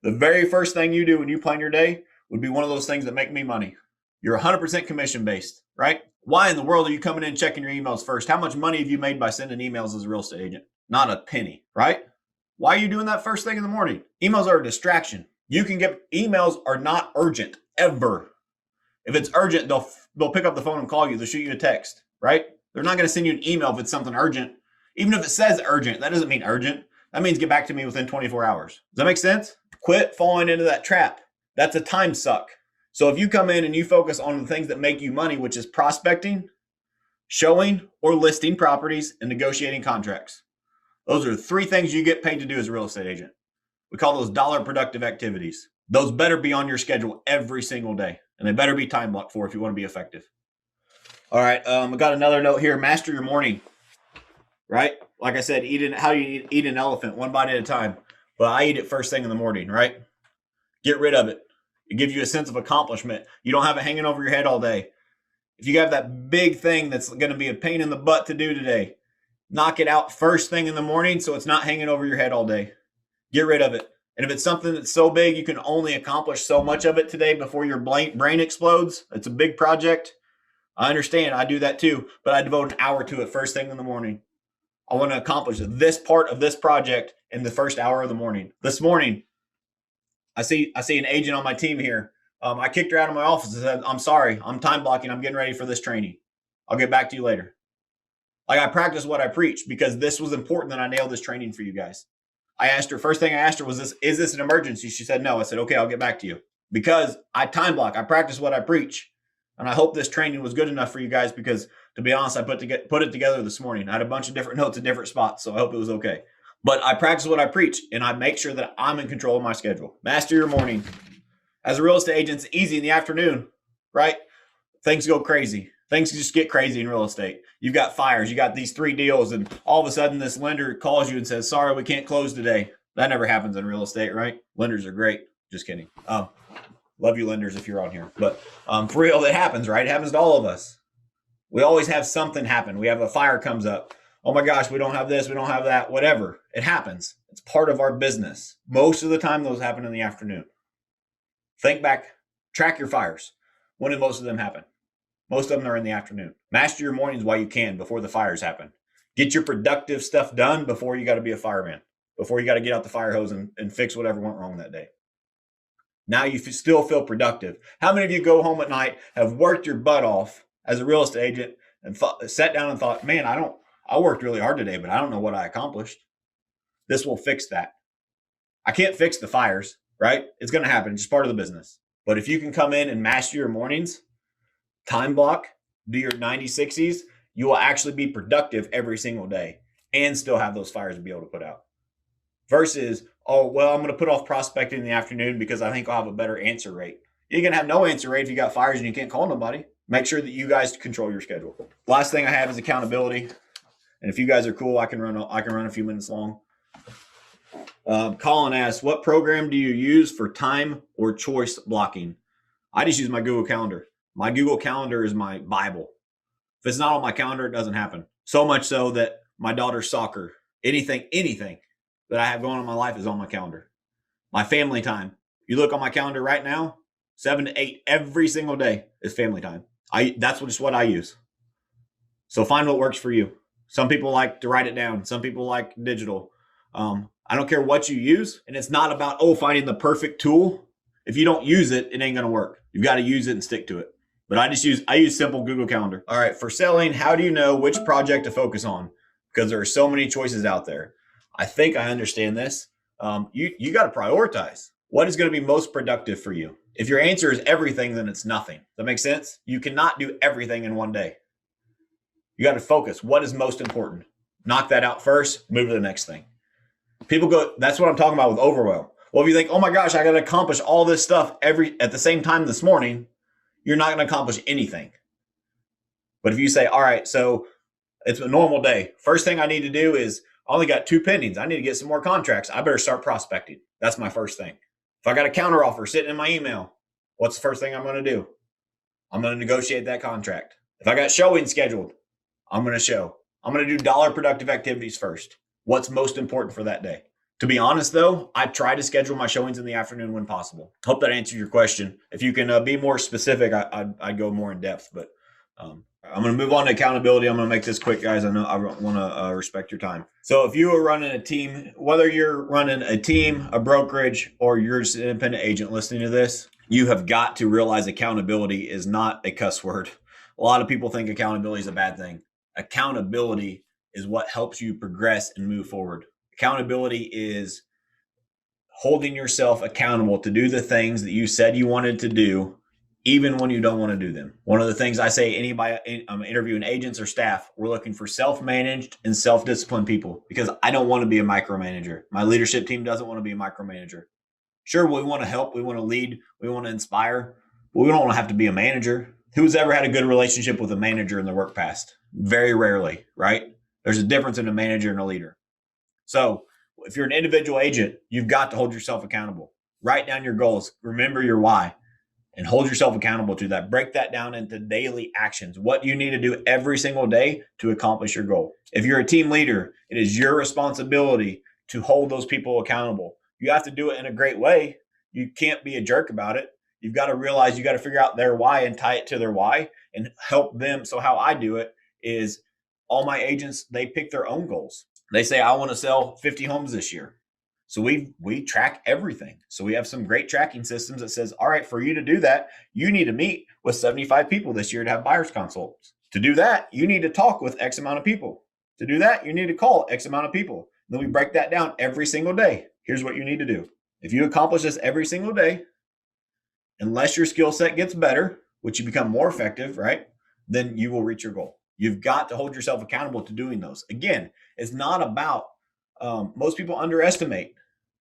the very first thing you do when you plan your day would be one of those things that make me money. You're 100% commission based, right? Why in the world are you coming in checking your emails first? How much money have you made by sending emails as a real estate agent? Not a penny, right? Why are you doing that first thing in the morning? Emails are a distraction. Emails are not urgent ever. If it's urgent, they'll pick up the phone and call you. They'll shoot you a text, right? They're not going to send you an email if it's something urgent. Even if it says urgent, that doesn't mean urgent. That means get back to me within 24 hours. Does that make sense? Quit falling into that trap. That's a time suck. So if you come in and you focus on the things that make you money, which is prospecting, showing or listing properties, and negotiating contracts. Those are the 3 things you get paid to do as a real estate agent. We call those dollar productive activities. Those better be on your schedule every single day. And they better be time blocked for if you want to be effective. All right, I got another note here. Master your morning, right? Like I said, how do you eat an elephant? 1 bite at a time. Well, I eat it first thing in the morning, right? Get rid of it. It gives you a sense of accomplishment. You don't have it hanging over your head all day. If you have that big thing that's going to be a pain in the butt to do today, knock it out first thing in the morning so it's not hanging over your head all day. Get rid of it. And if it's something that's so big you can only accomplish so much of it today before your brain explodes, it's a big project. I understand. I do that too, but I devote an hour to it first thing in the morning. I want to accomplish this part of this project in the first hour of the morning. This morning, I see an agent on my team here. I kicked her out of my office and said, I'm sorry, I'm time blocking. I'm getting ready for this training. I'll get back to you later. Like, I practice what I preach because this was important that I nail this training for you guys. I asked her, first thing I asked her was, is this an emergency? She said, no. I said, okay, I'll get back to you. Because I time block, I practice what I preach. And I hope this training was good enough for you guys because, to be honest, I put it together this morning. I had a bunch of different notes in different spots, so I hope it was okay. But I practice what I preach, and I make sure that I'm in control of my schedule. Master your morning. As a real estate agent, it's easy in the afternoon, right? Things go crazy. Things just get crazy in real estate. You've got fires. You got these 3 deals, and all of a sudden this lender calls you and says, sorry, we can't close today. That never happens in real estate, right? Lenders are great. Just kidding. Love you lenders if you're on here. But for real, it happens, right? It happens to all of us. We always have something happen. We have a fire comes up. Oh my gosh, we don't have this. We don't have that. Whatever. It happens. It's part of our business. Most of the time, those happen in the afternoon. Think back. Track your fires. When did most of them happen? Most of them are in the afternoon. Master your mornings while you can before the fires happen. Get your productive stuff done before you got to be a fireman, before you got to get out the fire hose and fix whatever went wrong that day. Now you still feel productive. How many of you go home at night, have worked your butt off as a real estate agent and sat down and thought, man, I worked really hard today, but I don't know what I accomplished. This will fix that. I can't fix the fires, right? It's going to happen. It's just part of the business. But if you can come in and master your mornings, time block, do your 90-60s, you will actually be productive every single day and still have those fires to be able to put out. Versus, oh, well, I'm going to put off prospecting in the afternoon because I think I'll have a better answer rate. You're going to have no answer rate if you got fires and you can't call nobody. Make sure that you guys control your schedule. Last thing I have is accountability. And if you guys are cool, I can run a few minutes long. Colin asks, what program do you use for time or choice blocking? I just use my Google Calendar. My Google Calendar is my Bible. If it's not on my calendar, it doesn't happen. So much so that my daughter's soccer, anything that I have going on in my life is on my calendar. My family time. You look on my calendar right now, 7 to 8 every single day is family time. That's just what I use. So find what works for you. Some people like to write it down. Some people like digital. I don't care what you use. And it's not about, finding the perfect tool. If you don't use it, it ain't going to work. You've got to use it and stick to it. But I use simple Google Calendar. All right. For selling, how do you know which project to focus on? Because there are so many choices out there. I think I understand this. You got to prioritize. What is going to be most productive for you? If your answer is everything, then it's nothing. Does that make sense? You cannot do everything in one day. You got to focus. What is most important? Knock that out first, move to the next thing. People go, that's what I'm talking about with overwhelm. Well, if you think, oh my gosh, I got to accomplish all this stuff at the same time this morning, you're not going to accomplish anything. But if you say, all right, so it's a normal day. First thing I need to do is I only got 2 pendings. I need to get some more contracts. I better start prospecting. That's my first thing. If I got a counter offer sitting in my email, what's the first thing I'm going to do? I'm going to negotiate that contract. If I got showing scheduled, I'm going to show. I'm going to do dollar productive activities first. What's most important for that day? To be honest, though, I try to schedule my showings in the afternoon when possible. Hope that answers your question. If you can be more specific, I'd go more in depth. But I'm going to move on to accountability. I'm going to make this quick, guys. I know I want to respect your time. So if you are running a team, whether you're running a team, a brokerage, or you're just an independent agent listening to this, you have got to realize accountability is not a cuss word. A lot of people think accountability is a bad thing. Accountability is what helps you progress and move forward. Accountability is holding yourself accountable to do the things that you said you wanted to do, even when you don't want to do them. One of the things I say, anybody I'm interviewing agents or staff, we're looking for self-managed and self-disciplined people because I don't want to be a micromanager. My leadership team doesn't want to be a micromanager. Sure, we want to help, we want to lead, we want to inspire, but we don't want to have to be a manager. Who's ever had a good relationship with a manager in their work past? Very rarely, right? There's a difference in a manager and a leader. So if you're an individual agent, you've got to hold yourself accountable. Write down your goals. Remember your why. and hold yourself accountable to that. Break that down into daily actions. What do you need to do every single day to accomplish your goal? If you're a team leader, it is your responsibility to hold those people accountable. You have to do it in a great way. You can't be a jerk about it. You've got to realize you got to figure out their why and tie it to their why and help them. So how I do it is all my agents, they pick their own goals. They say, I want to sell 50 homes this year. So we track everything. So we have some great tracking systems that says, all right, for you to do that, you need to meet with 75 people this year to have buyer's consults. To do that, you need to talk with X amount of people. To do that, you need to call X amount of people. Then we break that down every single day. Here's what you need to do. If you accomplish this every single day, unless your skill set gets better, which you become more effective, right? Then you will reach your goal. You've got to hold yourself accountable to doing those. Again, it's not about, most people underestimate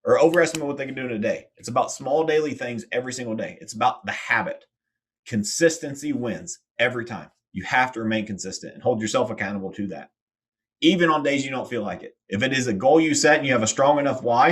or overestimate what they can do in a day. It's about small daily things every single day. It's about the habit. Consistency wins every time. You have to remain consistent and hold yourself accountable to that. Even on days you don't feel like it. If it is a goal you set and you have a strong enough why,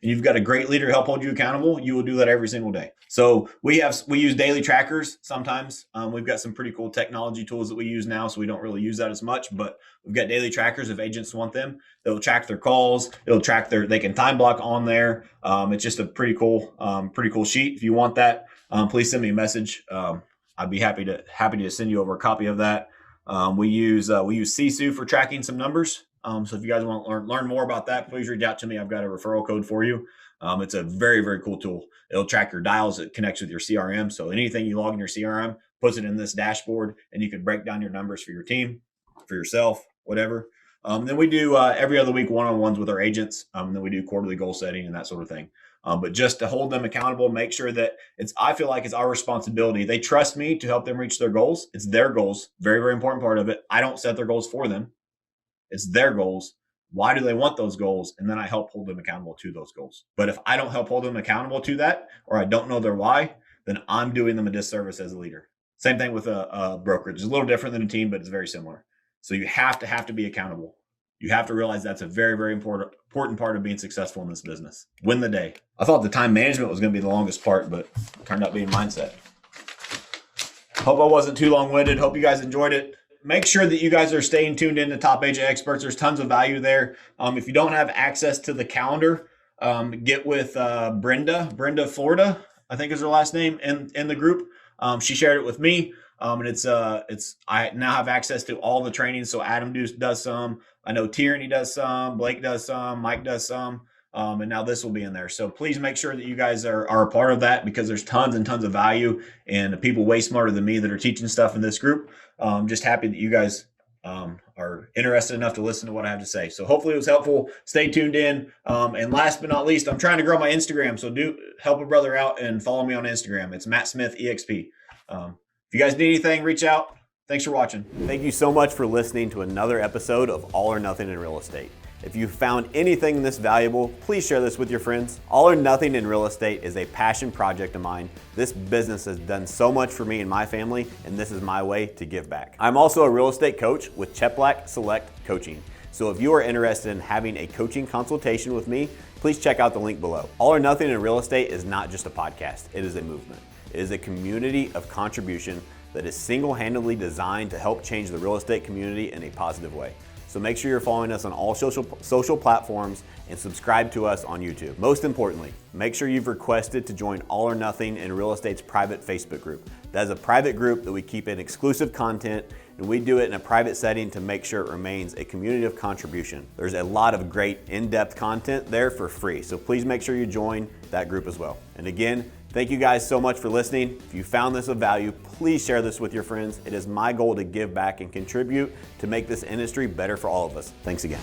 and you've got a great leader to help hold you accountable, you will do that every single day. So we use daily trackers sometimes. We've got some pretty cool technology tools that we use now, so we don't really use that as much, but we've got daily trackers if agents want them. They'll track their calls. It'll track they can time block on there. It's just a pretty cool sheet. If you want that, please send me a message. I'd be happy to send you over a copy of that. We use Sisu for tracking some numbers. So if you guys want to learn more about that, please reach out to me. I've got a referral code for you. It's a very, very cool tool. It'll track your dials. It connects with your CRM. So anything you log in your CRM, puts it in this dashboard, and you can break down your numbers for your team, for yourself, whatever. Then we do every other week one-on-ones with our agents. Then we do quarterly goal setting and that sort of thing. But just to hold them accountable, make sure that I feel like it's our responsibility. They trust me to help them reach their goals. It's their goals. Very, very important part of it. I don't set their goals for them. It's their goals. Why do they want those goals? And then I help hold them accountable to those goals. But if I don't help hold them accountable to that, or I don't know their why, then I'm doing them a disservice as a leader. Same thing with a brokerage. It's a little different than a team, but it's very similar. So you have to be accountable. You have to realize that's a very, very important part of being successful in this business. Win the day. I thought the time management was going to be the longest part, but it turned out being mindset. Hope I wasn't too long-winded. Hope you guys enjoyed it. Make sure that you guys are staying tuned in to Top Agent Experts. There's tons of value there. If you don't have access to the calendar, get with Brenda Florida, I think is her last name, in the group. She shared it with me. And I now have access to all the trainings. So Adam does some. I know Tierney does some. Blake does some. Mike does some. And now this will be in there. So please make sure that you guys are a part of that, because there's tons and tons of value, and people way smarter than me that are teaching stuff in this group. Just happy that you guys are interested enough to listen to what I have to say. So hopefully it was helpful. Stay tuned in. And last but not least, I'm trying to grow my Instagram. So do help a brother out and follow me on Instagram. It's Matt Smith EXP. If you guys need anything, reach out. Thanks for watching. Thank you so much for listening to another episode of All or Nothing in Real Estate. If you found anything this valuable, please share this with your friends. All or Nothing in Real Estate is a passion project of mine. This business has done so much for me and my family, and this is my way to give back. I'm also a real estate coach with Cheplack Select Coaching. So if you are interested in having a coaching consultation with me, please check out the link below. All or Nothing in Real Estate is not just a podcast, it is a movement. It is a community of contribution that is single-handedly designed to help change the real estate community in a positive way. So make sure you're following us on all social platforms and subscribe to us on YouTube. Most importantly, make sure you've requested to join All or Nothing in Real Estate's private Facebook group. That is a private group that we keep in exclusive content, and we do it in a private setting to make sure it remains a community of contribution. There's a lot of great in-depth content there for free, so please make sure you join that group as well. And again, thank you guys so much for listening. If you found this of value, please share this with your friends. It is my goal to give back and contribute to make this industry better for all of us. Thanks again.